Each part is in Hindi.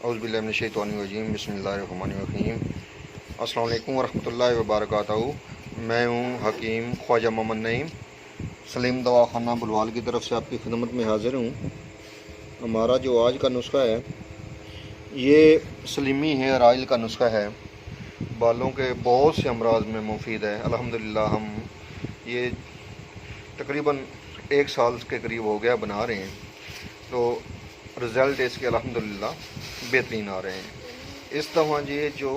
औज़ुबिल्लाहिमिनश्शैतानिर्रजीम बिस्मिल्लाहिर्रहमानिर्रहीम। अस्सलाम वालेकुम वरहमतुल्लाहि वबरकातुहू। मैं हूँ हकीम ख्वाजा मोहम्मद नईम सलीम दवाखाना बुलवाल की तरफ से आपकी खिदमत में हाज़िर हूँ। हमारा जो आज का नुस्खा है ये सलीमी हेयर ऑयल का नुस्खा है। बालों के बहुत से अमराज में मुफीद है। अल्हम्दुलिल्लाह हम ये तकरीबन 1 साल के करीब हो गया बना रहे हैं, तो रिज़ल्ट इसके अल्हम्दुलिल्लाह बेहतरीन आ रहे हैं। इस दफ़ा ये जो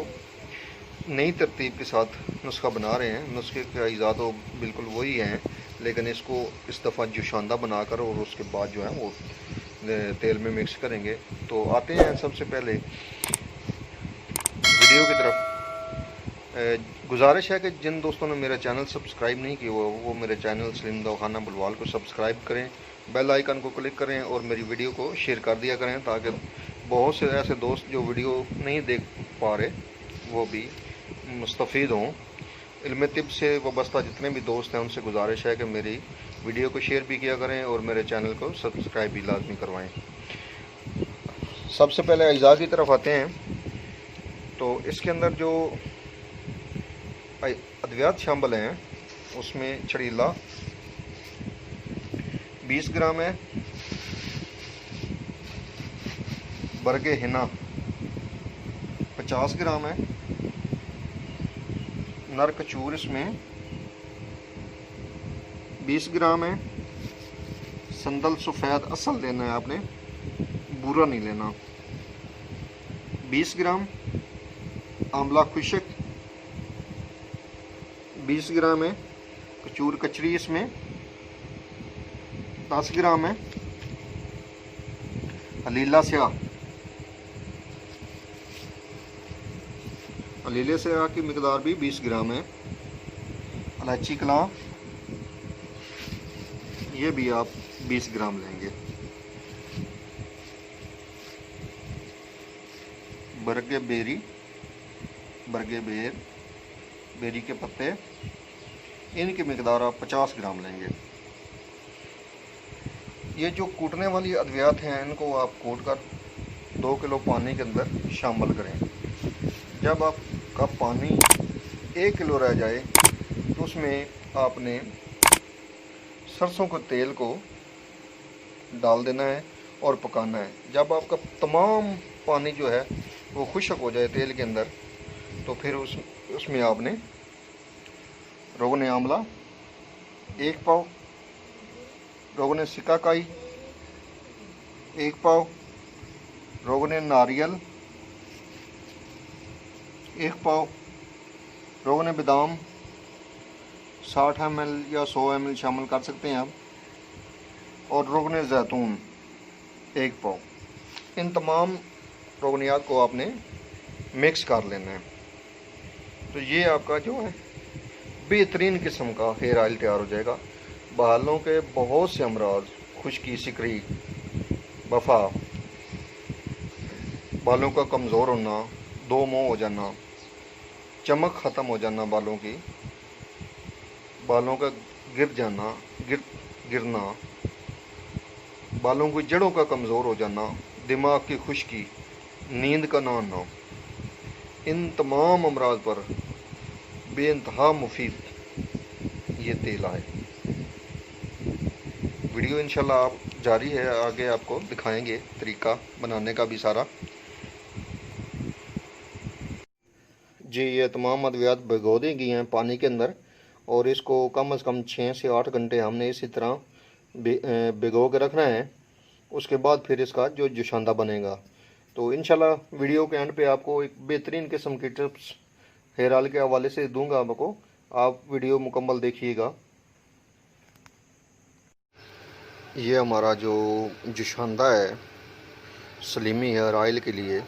नई तरतीब के साथ नुस्खा बना रहे हैं, नुस्खे के अज्जा तो बिल्कुल वही हैं, लेकिन इसको इस दफ़ा जोशांदा बनाकर और उसके बाद जो है वो तेल में मिक्स करेंगे। तो आते हैं सबसे पहले वीडियो की तरफ। गुजारिश है कि जिन दोस्तों ने मेरा चैनल सब्सक्राइब नहीं किया वो मेरे चैनल सलीम दवाखाना बुलवाल को सब्सक्राइब करें, बेल आइकन को क्लिक करें और मेरी वीडियो को शेयर कर दिया करें, ताकि बहुत से ऐसे दोस्त जो वीडियो नहीं देख पा रहे वो भी मुस्तफ़ीद हों। इल्म तिब से वाबस्ता जितने भी दोस्त हैं उनसे गुजारिश है कि मेरी वीडियो को शेयर भी किया करें और मेरे चैनल को सब्सक्राइब भी लाजमी करवाएँ। सबसे पहले अज्जा की तरफ आते हैं। तो इसके अंदर जो अद्वियात शामिल हैं उसमें छड़ीला 20 ग्राम है, बरगे हिना 50 ग्राम है, नर कचूर इसमें 20 ग्राम है, संदल सफ़ेद असल लेना है आपने, बुरा नहीं लेना, 20 ग्राम, आंवला खुशक 20 ग्राम है, कचूर कचरी इसमें 10 ग्राम है, हलीला स्याह, हलीले स्याह की मिकदार भी 20 ग्राम है, इलायची कलां ये भी आप 20 ग्राम लेंगे, बरगे बेरी के पत्ते इनकी मिकदार आप 50 ग्राम लेंगे। ये जो कूटने वाली अद्वियात हैं इनको आप कूट कर 2 किलो पानी के अंदर शामिल करें। जब आपका पानी 1 किलो रह जाए तो उसमें आपने सरसों के तेल को डाल देना है और पकाना है। जब आपका तमाम पानी जो है वो खुश्क हो जाए तेल के अंदर, तो फिर उसमें आपने रोगन आंवला 1 पाव, रोगन सिकाकाई 1 पाव, रोगन नारियल 1 पाव, रोगन बादाम 60 ml या 100 ml शामिल कर सकते हैं आप, और रोगन जैतून 1 पाव। इन तमाम रोगनियात को आपने मिक्स कर लेना है। तो ये आपका जो है बेहतरीन किस्म का हेयर ऑयल तैयार हो जाएगा। बालों के बहुत से अमराज, खुश्की, सिकरी, बफा, बालों का कमज़ोर होना, दो मुँह हो जाना, चमक ख़त्म हो जाना बालों की, बालों का गिर जाना, गिरना, बालों की जड़ों का कमज़ोर हो जाना, दिमाग की खुश्की, नींद का ना आना, इन तमाम अमराज पर बेइंतहा मुफीद ये तेल आए। वीडियो इंशाल्लाह आप जारी है, आगे आपको दिखाएंगे तरीका बनाने का भी सारा। जी ये तमाम अद्वियात भिगो दी गई हैं पानी के अंदर, और इसको कम से कम 6 से 8 घंटे हमने इसी तरह भिगो के रखना है। उसके बाद फिर इसका जो जोशांदा बनेगा। तो इंशाल्लाह वीडियो के एंड पे आपको एक बेहतरीन किस्म की टिप्स हेयर ऑयल के हवाले से दूंगा आपको, आप वीडियो मुकम्मल देखिएगा। ये हमारा जो जोशांदा है सलीमी हेयर ऑयल के लिए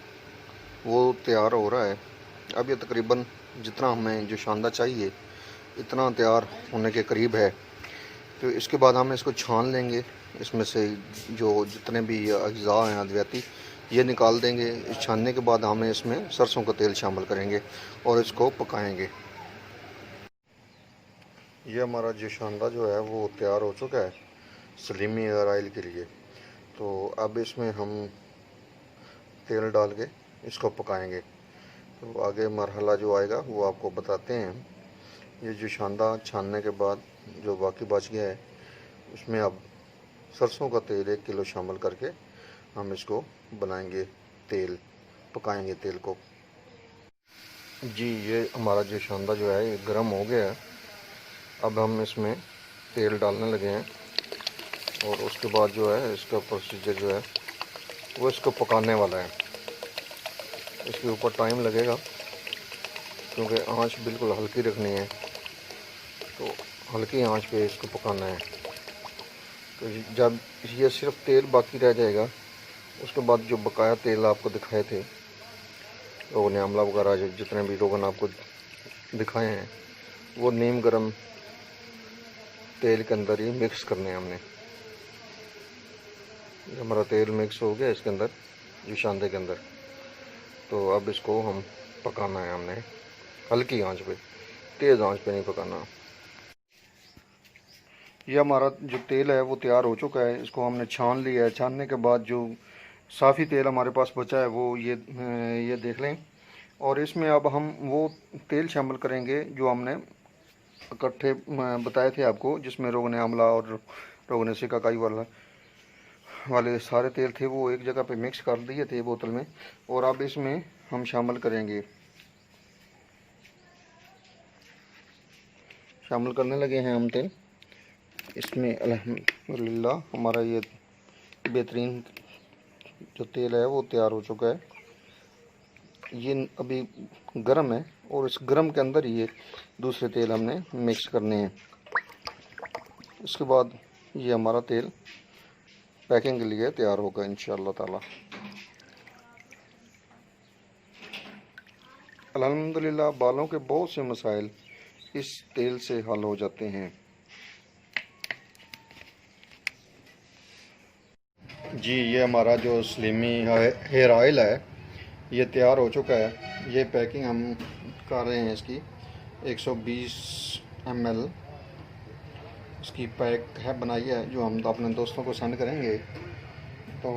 वो तैयार हो रहा है। अब ये तकरीबन जितना हमें जोशांदा चाहिए इतना तैयार होने के करीब है। तो इसके बाद हम इसको छान लेंगे, इसमें से जो जितने भी अज्जा हैं अद्वियाती ये निकाल देंगे। इस छानने के बाद हमें इसमें सरसों का तेल शामिल करेंगे और इसको पकाएंगे। ये हमारा जोशांदा जो है वो तैयार हो चुका है सलीमी हेयर ऑयल के लिए। तो अब इसमें हम तेल डाल के इसको पकाएंगे। तो आगे मरहला जो आएगा वो आपको बताते हैं। ये जो शानदार छानने के बाद जो बाकी बच गया है उसमें अब सरसों का तेल 1 किलो शामिल करके हम इसको बनाएंगे, तेल पकाएंगे तेल को। जी ये हमारा जो शानदार जो है ये गर्म हो गया है। अब हम इसमें तेल डालने लगे हैं और उसके बाद जो है इसका प्रोसीजर जो है वो इसको पकाने वाला है। इसके ऊपर टाइम लगेगा क्योंकि आंच बिल्कुल हल्की रखनी है, तो हल्की आंच पे इसको पकाना है। तो जब ये सिर्फ तेल बाकी रह जाएगा उसके बाद जो बकाया तेल आपको दिखाए थे रोगन आमला वगैरह, जो जितने भी रोगन आपको दिखाए हैं वो नीम गरम तेल के अंदर ही मिक्स करने हैं हमने। हमारा तेल मिक्स हो गया इसके अंदर, जो शांदे के अंदर। तो अब इसको हम पकाना है हमने हल्की आंच पे, तेज़ आंच पे नहीं पकाना। ये हमारा जो तेल है वो तैयार हो चुका है। इसको हमने छान लिया है। छानने के बाद जो साफ़ी तेल हमारे पास बचा है वो ये देख लें। और इसमें अब हम वो तेल शामिल करेंगे जो हमने इकट्ठे बताए थे आपको, जिसमें रोगन आमला और रोगन सिकाकाई वाले सारे तेल थे, वो एक जगह पे मिक्स कर दिए थे बोतल में। और अब इसमें हम शामिल करेंगे, शामिल करने लगे हैं हम तेल इसमें। अल्हम्दुलिल्लाह हमारा ये बेहतरीन जो तेल है वो तैयार हो चुका है। ये अभी गरम है और इस गरम के अंदर ही ये दूसरे तेल हमने मिक्स करने हैं। इसके बाद ये हमारा तेल पैकिंग के लिए तैयार होगा इंशाअल्लाह ताला। अल्हम्दुलिल्लाह बालों के बहुत से मसाइल इस तेल से हल हो जाते हैं। जी ये हमारा जो स्लिमी हेयर ऑयल है ये तैयार हो चुका है। ये पैकिंग हम कर रहे हैं इसकी 120 ml इसकी पैक है, बनाई है, जो हम अपने दोस्तों को सेंड करेंगे। तो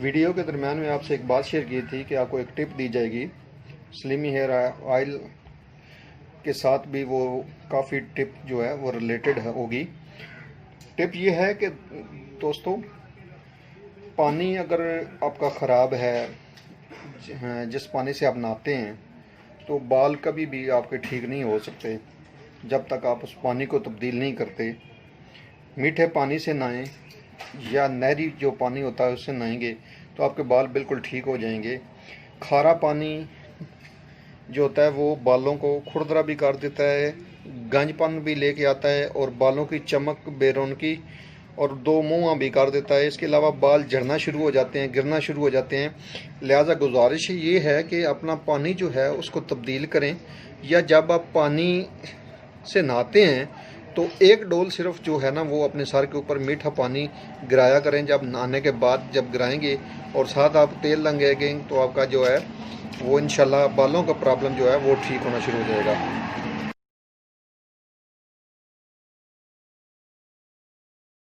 वीडियो के दरम्यान में आपसे एक बात शेयर की थी कि आपको एक टिप दी जाएगी स्लिमी हेयर ऑयल के साथ भी, वो काफ़ी टिप जो है वो रिलेटेड होगी। टिप ये है कि दोस्तों, पानी अगर आपका ख़राब है, जिस पानी से आप नहाते हैं, तो बाल कभी भी आपके ठीक नहीं हो सकते जब तक आप उस पानी को तब्दील नहीं करते। मीठे पानी से नहाएं या नहरी जो पानी होता है उससे नहाएंगे तो आपके बाल बिल्कुल ठीक हो जाएंगे। खारा पानी जो होता है वो बालों को खुरदरा भी कर देता है, गंजपन भी लेके आता है और बालों की चमक, बेरौनकी और दो मुँह भी कर देता है। इसके अलावा बाल झड़ना शुरू हो जाते हैं, गिरना शुरू हो जाते हैं। लिहाजा गुजारिश ये है कि अपना पानी जो है उसको तब्दील करें, या जब आप पानी से नहाते हैं तो एक डोल सिर्फ जो है ना वो अपने सर के ऊपर मीठा पानी गिराया करें। जब नहाने के बाद जब गिराएंगे और साथ आप तेल लगाएंगे तो आपका जो है वो इंशाल्लाह बालों का प्रॉब्लम जो है वो ठीक होना शुरू हो जाएगा।